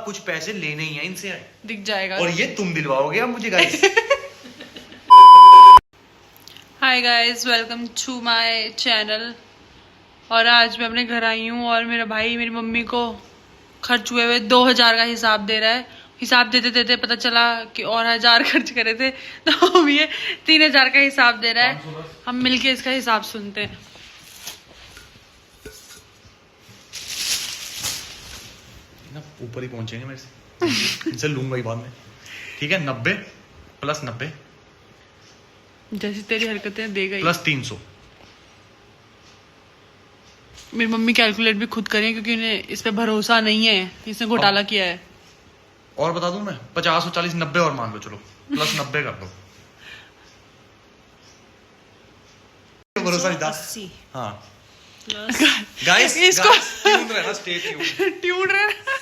कुछ पैसे लेने ही हैं इनसे, दिख जाएगा। और ये तुम दिलवाओगे अब मुझे guys. Hi guys, welcome to my channel. और आज मैं अपने घर आई हूँ और मेरा भाई मेरी मम्मी को खर्च हुए 2000 का हिसाब दे रहा है। हिसाब देते देते पता चला कि और 1000 खर्च करे थे, तो अब ये 3000 का हिसाब दे रहा है। हम मिलके इसका हिसाब सुनते हैं। ना ऊपर ही पहुंचेंगे मेरे से, इनसे लूंगा ही बाद में। ठीक है, 90 + 90 जैसी तेरी हरकतें दे गई + 300। मेरी मम्मी कैलकुलेट भी खुद करें क्योंकि उन्हें इस पे भरोसा नहीं है, इसने घोटाला किया है। और बता दूं मैं, 50 और 40 90 और मान लो, चलो + 90 कर दो। भरोसा नहीं था। हाँ गाइस, इसको ट्यून रहना, स्टे ट्यून रहना।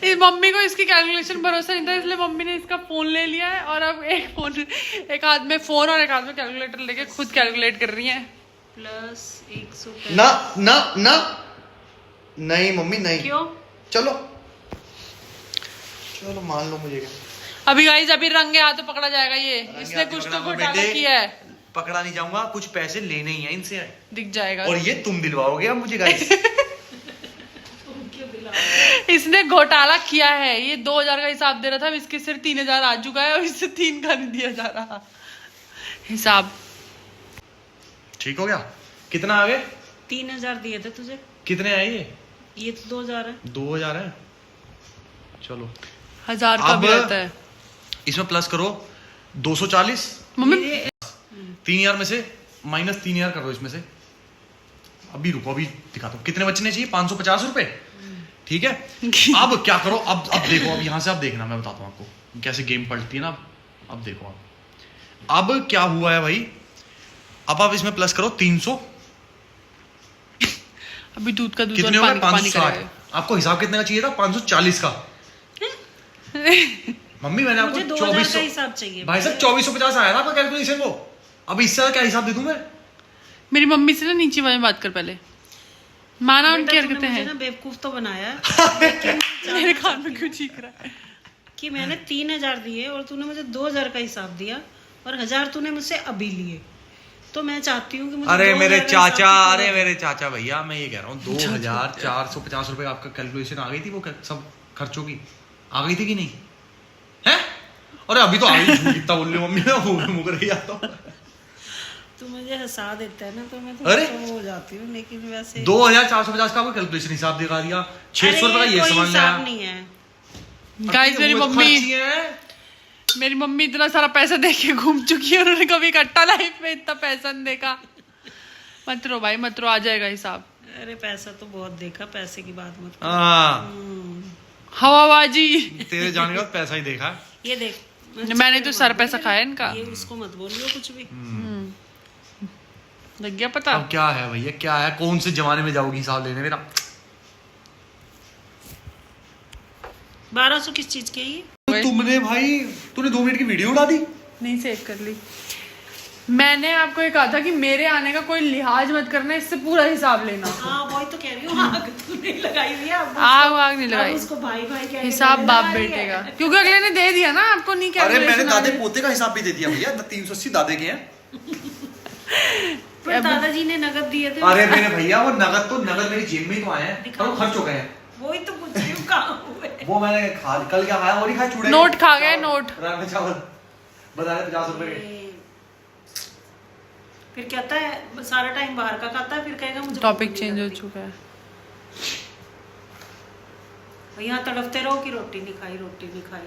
इस मम्मी को इसकी कैलकुलेशन भरोसा नहीं था, इसलिए मम्मी ने इसका फोन ले लिया है और अब एक हाथ में फोन और एक हाथ में कैलकुलेटर लेके खुद कैलकुलेट कर रही है। +100 ना ना ना, नहीं मम्मी नहीं। क्यों? चलो चलो मान लो मुझे क्या। अभी गाइस, अभी रंगे हाथों पकड़ा जाएगा ये। इसने कुछ तो घोटाला किया है। पकड़ा नहीं जाऊंगा, कुछ पैसे लेने ही हैं इनसे, दिख जाएगा। और ये तुम दिलवाओगे अब मुझे गाइस। इसने घोटाला किया है। ये 2000 का हिसाब दे रहा था, इसके सिर्फ 3000 आ चुका है और इससे 3 का नहीं दिया जा रहा हिसाब। ठीक हो गया? कितना आ गए? 3000 दिए थे तुझे। कितने आए ये तो 2000 है। 2000 है। चलो 1000 का भी आता है। इसमें प्लस करो 240। मम्मी 3000 में से -3000 कर दो इसमें से। अभी रुको, अभी दिखाता हूँ कितने बचने चाहिए। 550 रुपए। ठीक है, अब क्या करो, अब देखो, अब यहाँ से आप देखना, मैं बताता हूँ आपको कैसे गेम पलटती है ना। अब देखो अब क्या हुआ है भाई। अब आप इसमें प्लस करो 300। अभी दूध का दूध कितने और हो गए? पानी 560। आपको हिसाब कितने का चाहिए था? 540 का। मम्मी मैंने आपको 2000 का हिसाब चाहिए भाई साहब 2450 आया था आपका कैलकुलेशन को। अब इससे क्या हिसाब दे दूं मैं? मेरी मम्मी से ना नीचे वाले बात कर पहले। माना उनकी हरकतें हैं ना, बेवकूफ तो बनाया मेरे कान में क्यों चीख रहा है कि मैंने 3000 दिए और तूने मुझे 2000 का हिसाब दिया और 1000 तूने मुझसे अभी लिए। तो मैं चाहती हूँ कि मुझे अरे मेरे 2000 का चाचा, हिसाब अरे मेरे चाचा भैया, मैं ये कह रहा हूँ 2450 रुपए आपका कैलकुलेशन आ गई थी, वो सब खर्चों की आ गई थी कि नहीं है? अरे अभी तो आ गई। कितना बोल रही मम्मी, मैं मुकर ही आता हूँ। तू मुझे हंसा देता है ना, तो मैं अरे तो हो जाती हूँ, लेकिन वैसे 2450 का आपको कैलकुलेशन हिसाब दिखा दिया। 600 रुपए का ये सामान लाया। नहीं है गाइस। मेरी मम्मी इतना सारा पैसा दे के घूम चुकी है, उन्होंने कभी इकट्ठा लाइफ में इतना पैसा नहीं देखा। मत रो भाई, मत रो, आ जाएगा हिसाब। अरे पैसा तो बहुत देखा, पैसे की बात मत कर। हवाबाजी। तेरे जाने के बाद पैसा ही देखा। ये देख, मैंने तो सारा पैसा खाया इनका। ये उसको मत बोलियो कुछ भी। लग गया पता। अब क्या है भैया, क्या है? कौन से जमाने में जाओगी हिसाब लेने मेरा? 1200 किस चीज के? ये तुमने भाई, तूने 2 मिनट की वीडियो उड़ा दी। नहीं सेव कर ली। मैंने आपको ये कहा था कि मेरे आने का कोई लिहाज मत करना, इससे पूरा हिसाब लेना। हाँ वही तो कह रही हूँ। आग तूने लगाई हुई है, आग नहीं लगाई। उसको भाई भाई कह के हिसाब गले बाप लगा रही बेटे है। का, क्योंकि अगले ने दे दिया ना आपको। नहीं क्या? अरे मैंने दादे पोते का हिसाब भी दे दिया भैया। 380 दादे के हैं। पर दादाजी ने नगद दिए थे। अरे मेरे भैया, वो नगद मेरी जेब में ही तो आए हैं, और वो खर्च हो गए हैं। वही तो पूछ रही हूँ कहाँ हुए। वो मैंने कल क्या खाया, वो नहीं खाया, चूड़े। नोट खा गए, नोट। रात चावल बताए 50 रुपए के। फिर कहता है सारा टाइम बाहर का खाता है, फिर कहेगा मुझे टॉपिक चेंज हो चुका है। यहाँ तड़पते रहो कि रोटी नहीं खाई, रोटी नहीं खाई।